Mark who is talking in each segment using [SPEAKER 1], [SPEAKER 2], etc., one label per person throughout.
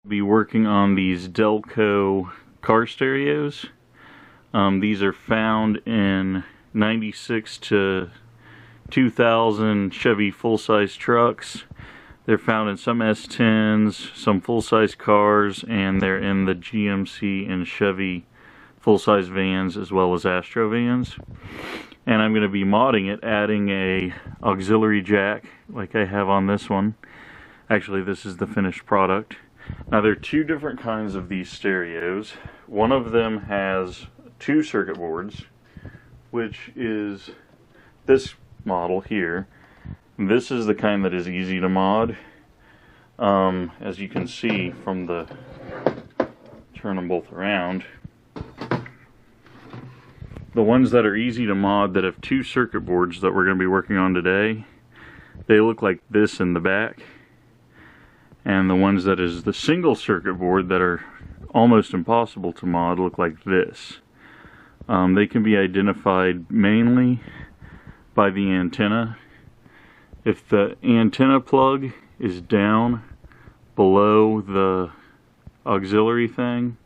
[SPEAKER 1] Be working on these Delco car stereos. These are found in 96 to 2000 Chevy full-size trucks. They're found in some S10s, some full-size cars, and they're in the GMC and Chevy full-size vans as well as Astro vans. And I'm going to be modding it, adding a auxiliary jack like I have on this one. Actually, this is the finished product. Now, there are two different kinds of these stereos. One of them has 2 circuit boards, which is this model here. This is the kind that is easy to mod. As you can see from the, turn them both around. The ones that are easy to mod that have 2 circuit boards that we're going to be working on today, they look like this in the back. And the ones that is the single circuit board that are almost impossible to mod look like this. They can be identified mainly by the antenna. If the antenna plug is down below the auxiliary thing,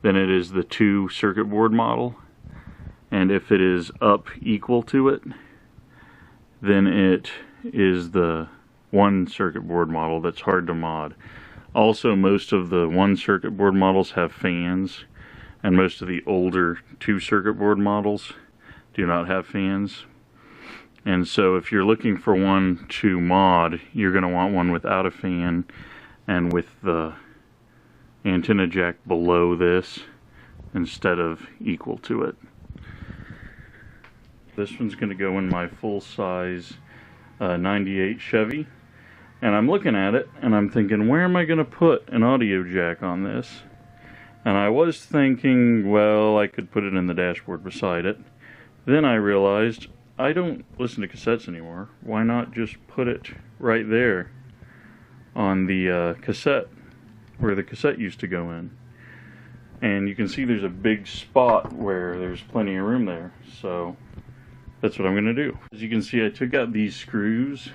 [SPEAKER 1] then it is the 2 circuit board model. And if it is up equal to it, then it is the 1 circuit board model that's hard to mod. Also, most of the 1 circuit board models have fans, and most of the older 2 circuit board models do not have fans. And so if you're looking for one to mod, you're going to want one without a fan and with the antenna jack below this instead of equal to it. This one's going to go in my full-size 98 Chevy. And I'm looking at it and I'm thinking, where am I going to put an audio jack on this? And I was thinking, well, I could put it in the dashboard beside it. Then I realized I don't listen to cassettes anymore. Why not just put it right there on the cassette where the cassette used to go in? And you can see there's a big spot where there's plenty of room there. So that's what I'm going to do. As you can see, I took out these screws.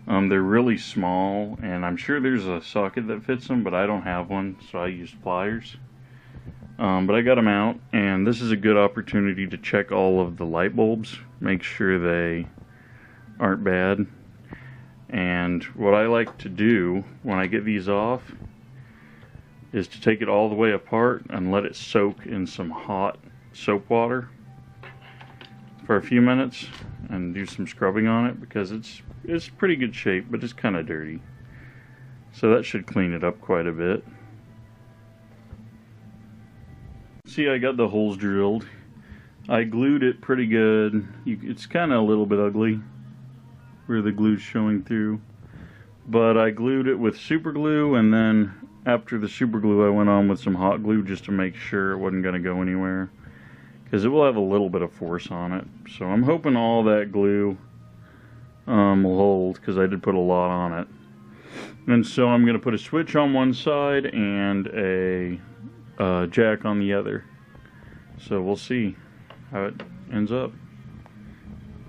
[SPEAKER 1] They're really small, and I'm sure there's a socket that fits them, but I don't have one, so I used pliers. But I got them out, and this is a good opportunity to check all of the light bulbs, make sure they aren't bad. And what I like to do when I get these off is to take it all the way apart and let it soak in some hot soap water for a few minutes and do some scrubbing on it, because it's pretty good shape, but it's kind of dirty. So that should clean it up quite a bit. See, I got the holes drilled. I glued it pretty good. It's kind of a little bit ugly where the glue's showing through, but I glued it with super glue, and then after the super glue I went on with some hot glue just to make sure it wasn't going to go anywhere, because it will have a little bit of force on it. So I'm hoping all that glue will hold, because I did put a lot on it. And so I'm going to put a switch on one side and a jack on the other. So we'll see how it ends up.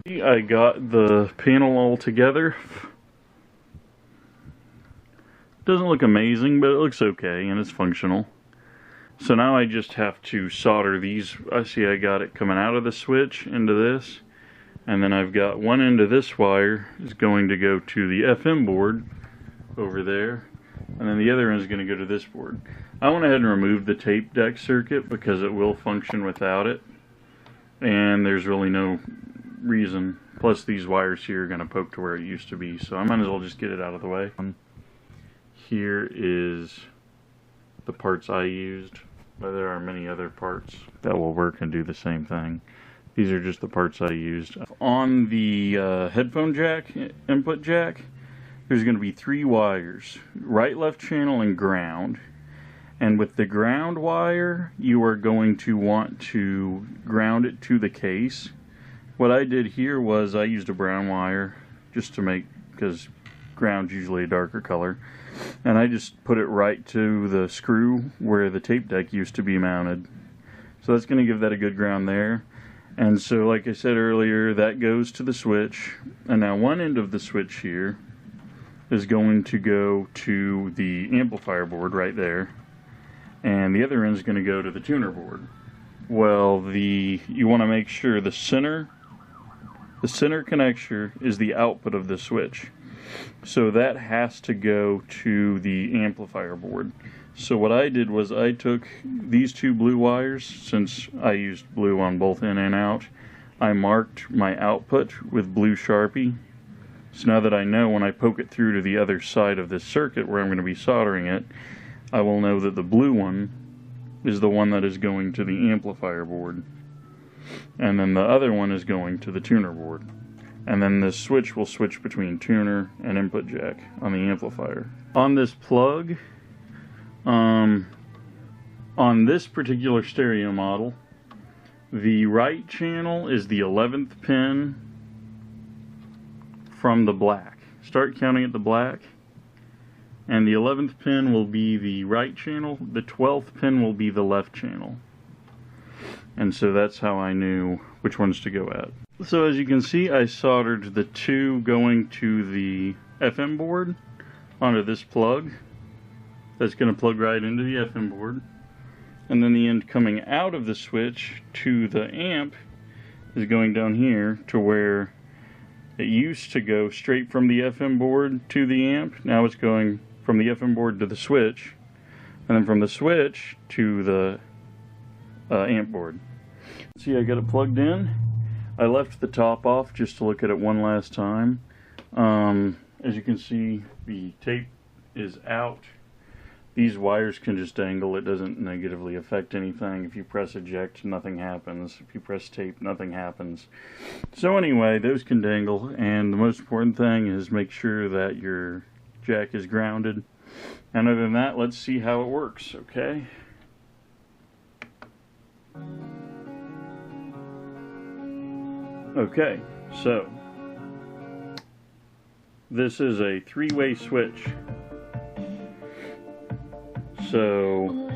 [SPEAKER 1] I got the panel all together. Doesn't look amazing, but it looks okay and it's functional. So now I just have to solder these. I see I got it coming out of the switch into this, and then I've got one end of this wire is going to go to the FM board over there, and then the other end is going to go to this board. I went ahead and removed the tape deck circuit because it will function without it, and there's really no reason. Plus these wires here are going to poke to where it used to be, so I might as well just get it out of the way. Here is the parts I used, but there are many other parts that will work and do the same thing. These are just the parts I used. On the headphone jack, input jack, there's going to be 3 wires, right, left channel, and ground. And with the ground wire, you are going to want to ground it to the case. What I did here was I used a brown wire just to make, because ground's usually a darker color, and I just put it right to the screw where the tape deck used to be mounted. So that's going to give that a good ground there. And so, like I said earlier, that goes to the switch, and now one end of the switch here is going to go to the amplifier board right there, and the other end is going to go to the tuner board. Well, you want to make sure the center connector is the output of the switch. So that has to go to the amplifier board. So what I did was I took these two blue wires, since I used blue on both in and out, I marked my output with blue Sharpie. So now that I know when I poke it through to the other side of this circuit where I'm going to be soldering it, I will know that the blue one is the one that is going to the amplifier board. And then the other one is going to the tuner board. And then this switch will switch between tuner and input jack on the amplifier. On this plug, on this particular stereo model, the right channel is the 11th pin from the black. Start counting at the black, and the 11th pin will be the right channel, the 12th pin will be the left channel. And so that's how I knew which ones to go at. So as you can see, I soldered the two going to the FM board onto this plug. That's going to plug right into the FM board. And then the end coming out of the switch to the amp is going down here to where it used to go straight from the FM board to the amp. Now it's going from the FM board to the switch, and then from the switch to the amp board. See, I got it plugged in. I left the top off just to look at it one last time. As you can see, the tape is out. These wires can just dangle. It doesn't negatively affect anything. If you press eject, nothing happens. If you press tape, nothing happens. So anyway, those can dangle, and the most important thing is make sure that your jack is grounded. And other than that, let's see how it works, okay? Okay, so this is a three-way switch. So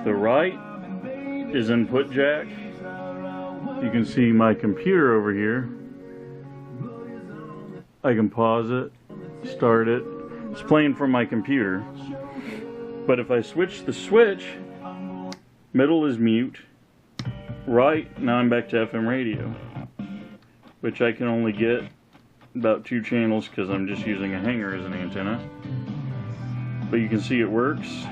[SPEAKER 1] the right is input jack. You can see my computer over here. I can pause it, start it. It's playing from my computer. But if I switch the switch, middle is mute. Right, now I'm back to FM radio, which I can only get about 2 channels because I'm just using a hanger as an antenna. But you can see it works.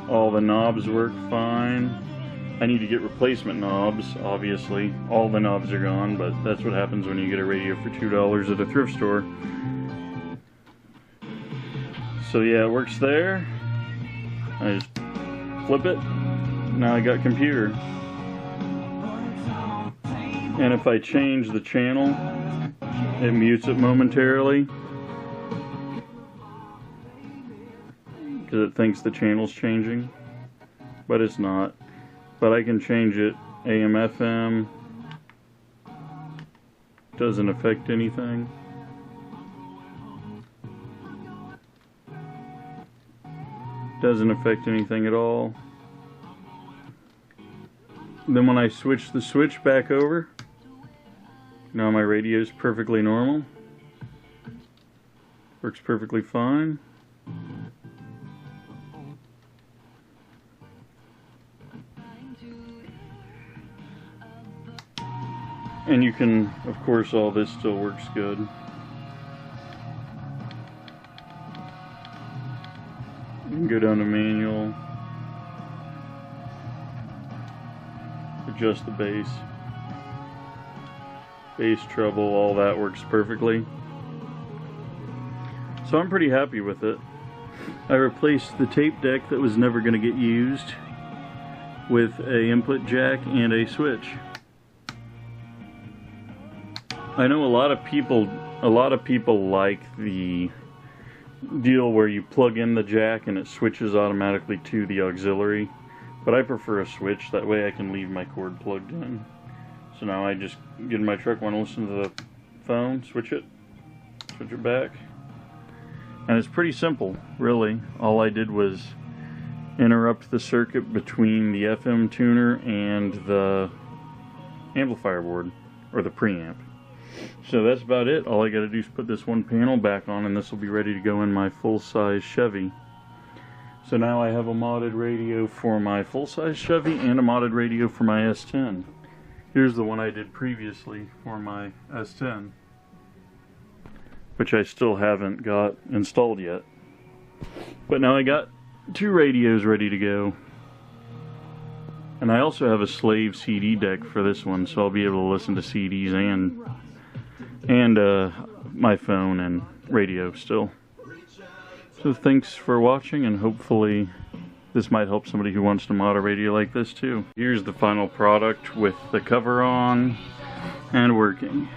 [SPEAKER 1] All the knobs work fine. I need to get replacement knobs, obviously. All the knobs are gone, but that's what happens when you get a radio for $2 at a thrift store. So yeah, it works there. I just flip it. Now I got computer. And if I change the channel, it mutes it momentarily, because it thinks the channel's changing, but it's not. But I can change it AM, FM. Doesn't affect anything. Doesn't affect anything at all. Then when I switch the switch back over, now my radio is perfectly normal. Works perfectly fine. And you can, of course, all this still works good. You can go down to manual. Adjust the bass treble, all that works perfectly. So I'm pretty happy with it. I replaced the tape deck that was never going to get used with a input jack and a switch. I know a lot of people like the deal where you plug in the jack and it switches automatically to the auxiliary. But I prefer a switch, that way I can leave my cord plugged in. So now I just get in my truck, want to listen to the phone, switch it back. And it's pretty simple, really. All I did was interrupt the circuit between the FM tuner and the amplifier board, or the preamp. So that's about it. All I got to do is put this one panel back on, and this will be ready to go in my full-size Chevy. So now I have a modded radio for my full-size Chevy and a modded radio for my S10. Here's the one I did previously for my S10, which I still haven't got installed yet. But now I got 2 radios ready to go. And I also have a slave CD deck for this one, so I'll be able to listen to CDs and my phone and radio still. So thanks for watching, and hopefully this might help somebody who wants to mod a radio like this too. Here's the final product with the cover on and working.